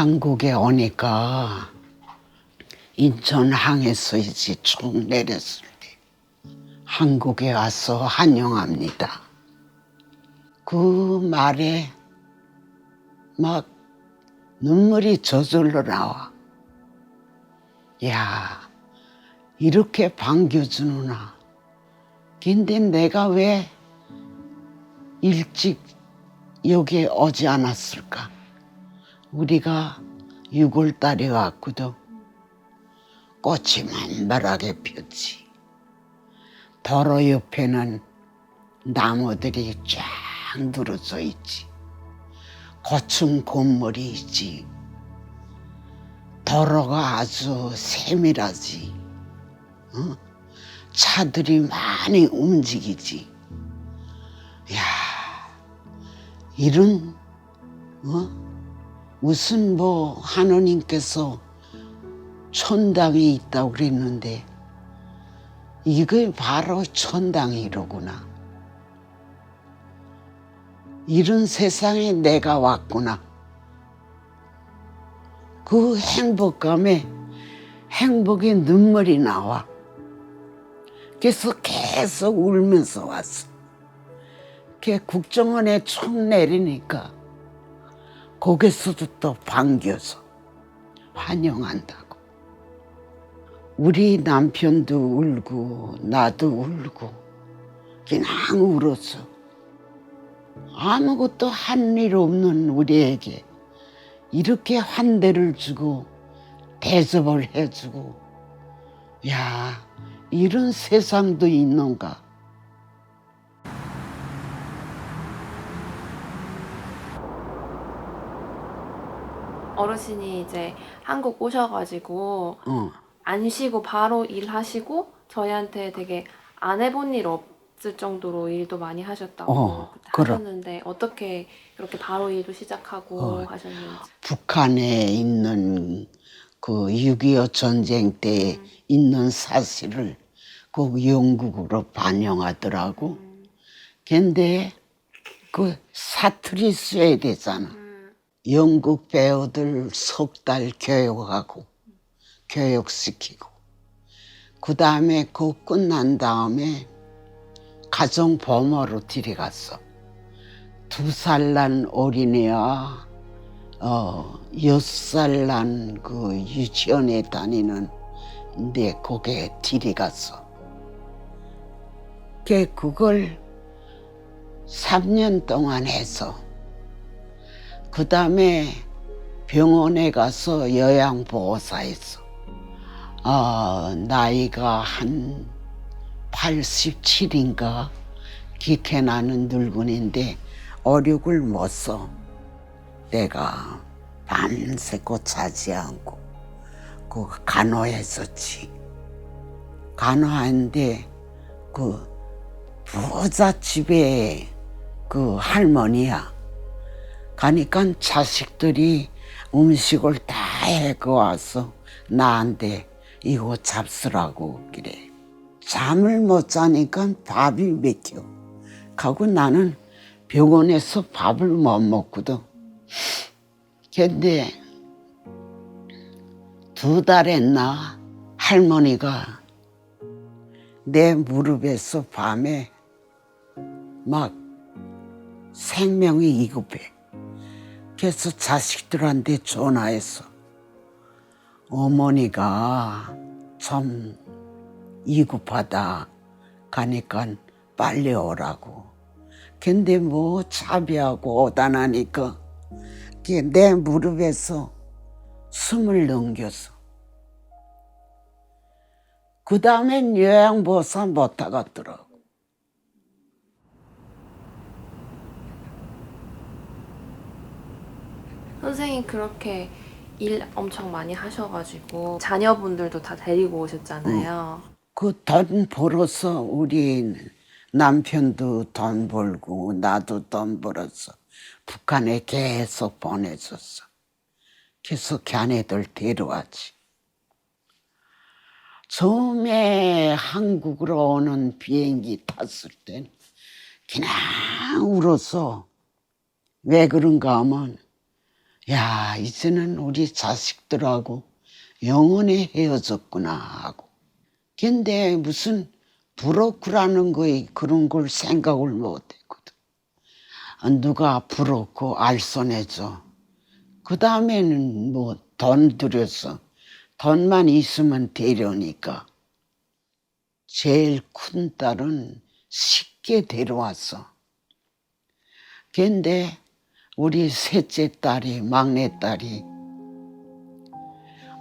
한국에 오니까 인천항에서 이제 쭉 내렸을 때 한국에 와서 환영합니다. 그 말에 막 눈물이 저절로 나와. 야, 이렇게 반겨주는구나. 근데 내가 왜 일찍 여기에 오지 않았을까? 우리가 6월 달에 왔거든. 꽃이 만발하게 폈지. 도로 옆에는 나무들이 쫙 늘어져 있지. 고층 건물이 있지. 도로가 아주 세밀하지. 차들이 많이 움직이지. 야, 이런 무슨 뭐 하느님께서 천당이 있다고 그랬는데 이게 바로 천당이로구나. 이런 세상에 내가 왔구나. 그 행복감에 행복의 눈물이 나와. 그래서 계속 울면서 왔어. 그 국정원에 총 내리니까 거기서도 또 반겨서 환영한다고. 우리 남편도 울고 나도 울고 그냥 울었어. 아무것도 한 일 없는 우리에게 이렇게 환대를 주고 대접을 해주고, 야, 이런 세상도 있는가. 어르신이 이제 한국 오셔가지고 안 쉬고 바로 일하시고 저희한테 되게 안 해본 일 없을 정도로 일도 많이 하셨다고 그때 그럼. 하셨는데 어떻게 그렇게 바로 일도 시작하고 하셨는지. 북한에 있는 그 6.25 전쟁 때 있는 사실을 그 영국으로 반영하더라고. 근데 그 사투리 써야 되잖아. 영국 배우들 석 달 교육하고 교육시키고 그 다음에 그거 끝난 다음에 가정보모로 데려갔어. 2살 난 어린애와 6살 난 그 유치원에 다니는데 거기에 데려갔어. 그걸 3년 동안 해서 그 다음에 병원에 가서 요양보호사했어. 나이가 한 87인가 기케 나는 늙은인데 어력을 못 써. 내가 밤새고 자지 않고 그 간호했었지. 간호하는데 그 부잣집에 그 할머니야. 가니까 자식들이 음식을 다 해고 와서 나한테 이거 잡수라고 그래. 잠을 못 자니까 밥이 맥혀. 가고 나는 병원에서 밥을 못 먹거든. 근데 2달 했나 할머니가 내 무릎에서 밤에 막 생명이 이급해. 그래서 자식들한테 전화했어. 어머니가 좀 이급하다 가니까 빨리 오라고. 근데 뭐 차비하고 오다 나니까 내 무릎에서 숨을 넘겼어. 그 다음엔 요양보호사 못 하겠더라고. 선생님 그렇게 일 엄청 많이 하셔가지고 자녀분들도 다 데리고 오셨잖아요. 그 돈 벌어서 우리 남편도 돈 벌고 나도 돈 벌었어. 북한에 계속 보내줬어. 그래서 걔네들 데려왔지. 처음에 한국으로 오는 비행기 탔을 땐 그냥 울었어. 왜 그런가 하면 야, 이제는 우리 자식들하고 영원히 헤어졌구나 하고. 근데 무슨 브로커라는 거에 그런 걸 생각을 못 했거든. 누가 브로커 알선해줘. 그 다음에는 뭐 돈 들여서 돈만 있으면 되려니까 제일 큰 딸은 쉽게 데려왔어. 근데 우리 셋째 딸이, 막내 딸이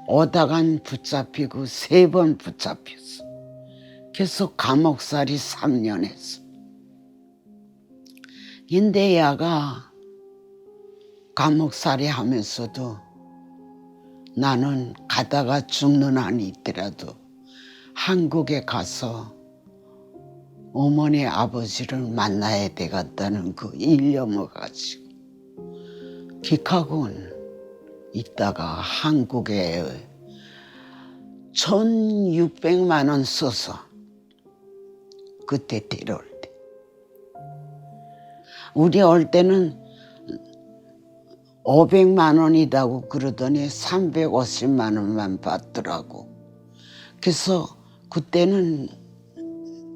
오다간 붙잡히고 3번 붙잡혔어. 그래서 감옥살이 3년 했어. 근데 야가 감옥살이 하면서도 나는 가다가 죽는 한이 있더라도 한국에 가서 어머니 아버지를 만나야 되겠다는 그 일념을 가지고 기카군 있다가 한국에 1,600만 원 써서 그때 데려올 때 우리 올 때는 500만 원이라고 그러더니 350만 원만 받더라고. 그래서 그때는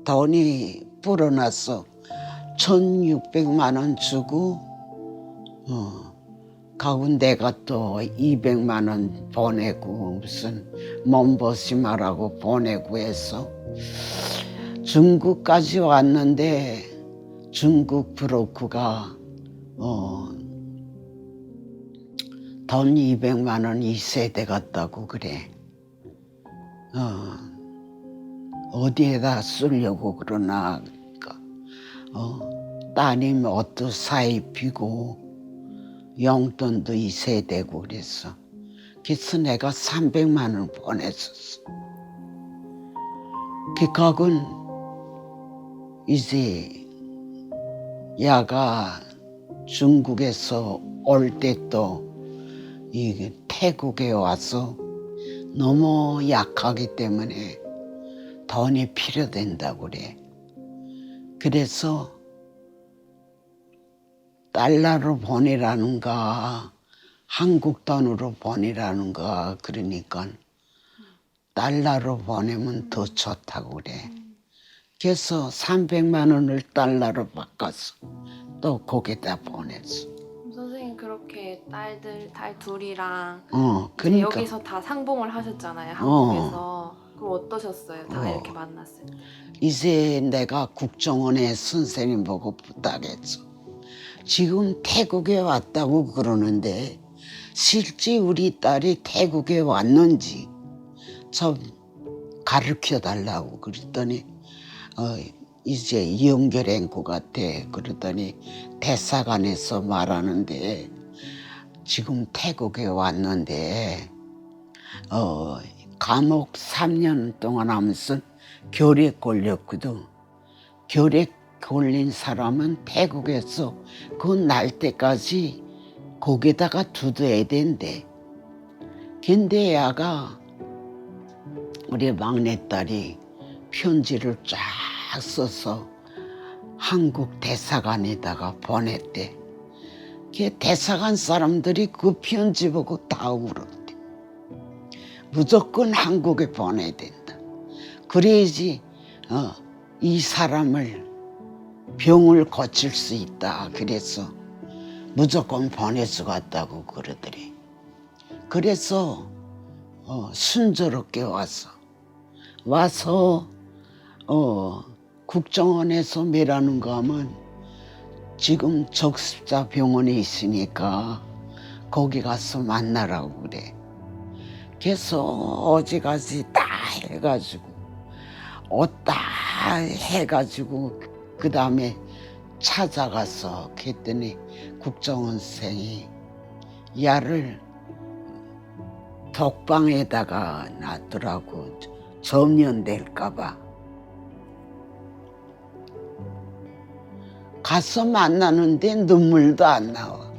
돈이 불어났어. 1,600만 원 주고 가고 내가 또 200만 원 보내고 무슨 몸보심하라고 보내고 해서 중국까지 왔는데 중국 브로커가 돈 200만 원 2세대 같다고 그래. 어디에다 쓰려고 그러나 그러니까 따님 옷도 사입히고 용돈도 2세대고 그랬어. 그래서 내가 300만 원 보냈었어. 그각은 이제 야가 중국에서 올 때 또 이 태국에 와서 너무 약하기 때문에 돈이 필요된다고 그래. 그래서 달러로 보내라는가 한국 돈으로 보내라는가 그러니까 달러로 보내면 더 좋다고 그래. 그래서 300만 원을 달러로 바꿔서 또 거기다 보냈어. 선생님 그렇게 딸 둘이랑 이제 그러니까 여기서 다 상봉을 하셨잖아요, 한국에서. 그럼 어떠셨어요? 다 이렇게 만났을 때. 이제 내가 국정원에 선생님 보고 부탁했어. 지금 태국에 왔다고 그러는데 실제 우리 딸이 태국에 왔는지 좀 가르쳐 달라고 그랬더니 이제 연결한 것 같아. 그러더니 대사관에서 말하는데 지금 태국에 왔는데 감옥 3년 동안 하면서 결핵 걸렸거든. 결핵 걸린 사람은 태국에서 그 날 때까지 거기다가 두어야 된대. 근데 야가 우리 막내딸이 편지를 쫙 써서 한국 대사관에다가 보냈대. 그 대사관 사람들이 그 편지 보고 다 울었대. 무조건 한국에 보내야 된다. 그래야지 이 사람을 병을 고칠 수 있다. 그래서 무조건 보내주겠다고 그러더래. 그래서 순조롭게 와서 국정원에서 뭐라는가 하면 지금 적십자 병원에 있으니까 거기 가서 만나라고 그래. 그래서 어제까지 다 해가지고 옷 다 해가지고 그 다음에 찾아가서 그랬더니 국정원생이 야를 독방에다가 놨더라고. 점령될까봐. 가서 만나는데 눈물도 안 나와.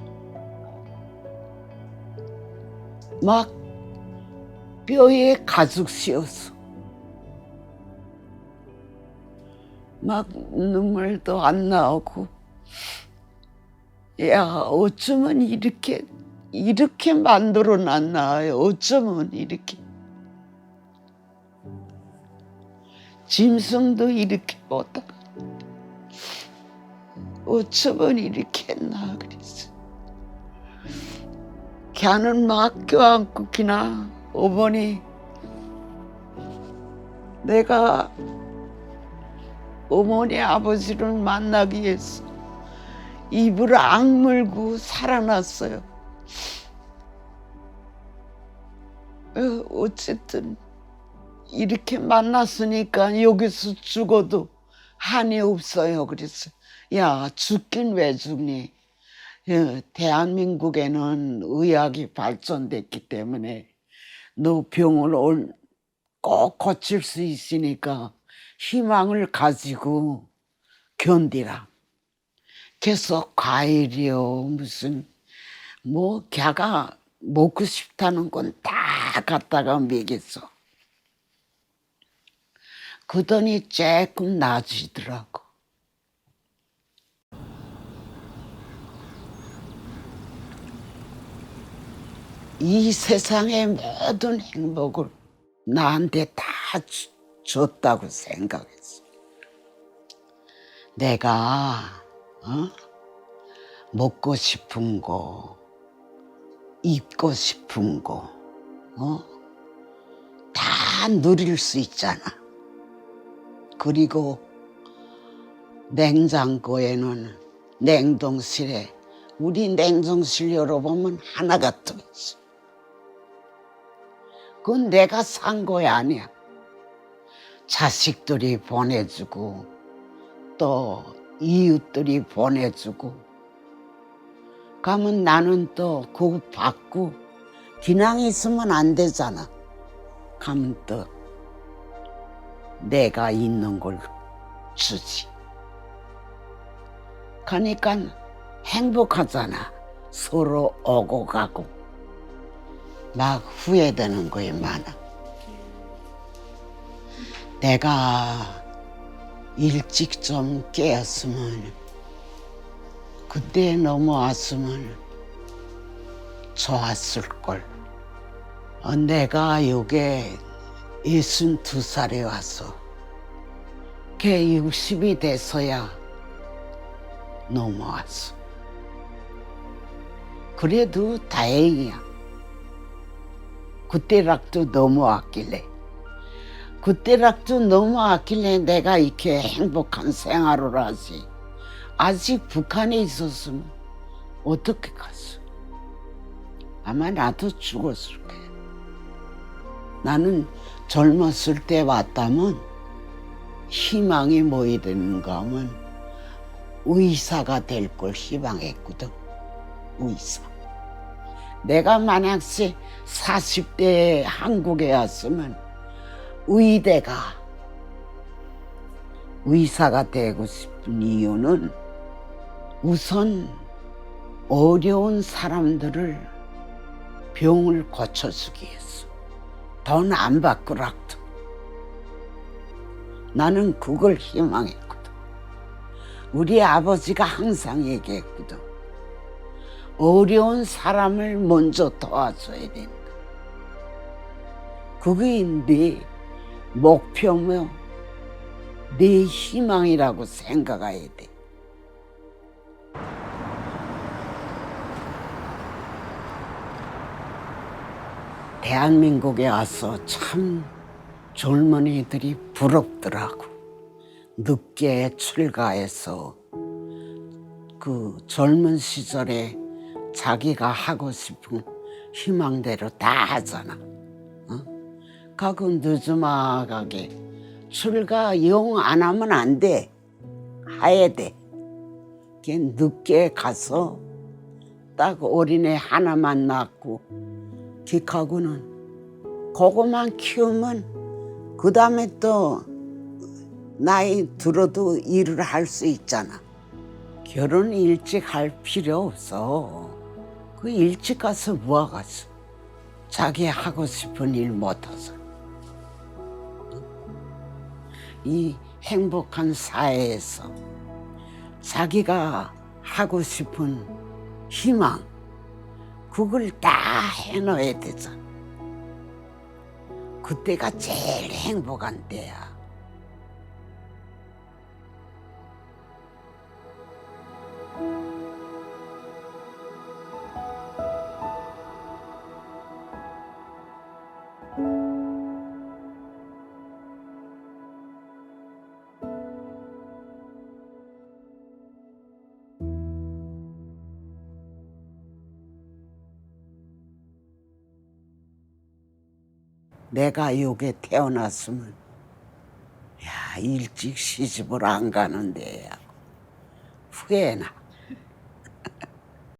막 뼈에 가죽 씌었어. 막 눈물도 안 나오고 야 어쩌면 이렇게 이렇게 만들어 놨나. 어쩌면 이렇게. 짐승도 이렇게 못하고 어쩌면 이렇게 했나 그랬어. 걔는 막 껴안고 기나 어머니 내가 어머니 아버지를 만나기 위해서 입을 악물고 살아났어요. 어쨌든 이렇게 만났으니까 여기서 죽어도 한이 없어요. 그래서 야 죽긴 왜 죽니? 대한민국에는 의학이 발전됐기 때문에 너 병을 꼭 고칠 수 있으니까 희망을 가지고 견디라. 그래서 과일이요 무슨 뭐 걔가 먹고 싶다는 건 다 갖다가 먹였어. 그더니 조금 나아지더라고. 이 세상의 모든 행복을 나한테 다 줬다고 생각했어. 내가 먹고 싶은 거, 입고 싶은 거, 다 누릴 수 있잖아. 그리고 냉장고에는 냉동실에 우리 냉동실 열어보면 하나가 더 있어. 그건 내가 산 거야 아니야. 자식들이 보내주고 또 이웃들이 보내주고 가면 나는 또 그거 받고 기낭 있으면 안 되잖아. 가면 또 내가 있는 걸 주지. 그러니까 행복하잖아. 서로 오고 가고 막 후회되는 거에 많아. 내가 일찍 좀 깨었으면 그때 넘어왔으면 좋았을 걸. 내가 여기에 62살에 와서 걔 60이 돼서야 넘어왔어. 그래도 다행이야. 그때락도 넘어왔길래 내가 이렇게 행복한 생활을 하지. 아직 북한에 있었으면 어떻게 갔어? 아마 나도 죽었을 거야. 나는 젊었을 때 왔다면 희망이 뭐이 되는가 하면 의사가 될 걸 희망했거든. 의사. 내가 만약에 40대에 한국에 왔으면 의사가 되고 싶은 이유는 우선 어려운 사람들을 병을 고쳐주기 위해서. 돈 안 받고라도. 나는 그걸 희망했거든. 우리 아버지가 항상 얘기했거든. 어려운 사람을 먼저 도와줘야 된다. 그게 네 목표며 네 희망이라고 생각해야 돼. 대한민국에 와서 참 젊은이들이 부럽더라고. 늦게 출가해서 그 젊은 시절에 자기가 하고 싶은 희망대로 다 하잖아. 가고 늦음하게 출가 영 안 하면 안 돼. 해야 돼. 늦게 가서 딱 어린애 하나만 낳고 기하고는 그거만 키우면 그 다음에 또 나이 들어도 일을 할 수 있잖아. 결혼 일찍 할 필요 없어. 그 일찍 가서 뭐하겠어. 자기 하고 싶은 일 못해서. 이 행복한 사회에서 자기가 하고 싶은 희망, 그걸 다 해놔야 되잖아. 그때가 제일 행복한 때야. 내가 여기에 태어났으면 야 일찍 시집을 안 가는데 후회나.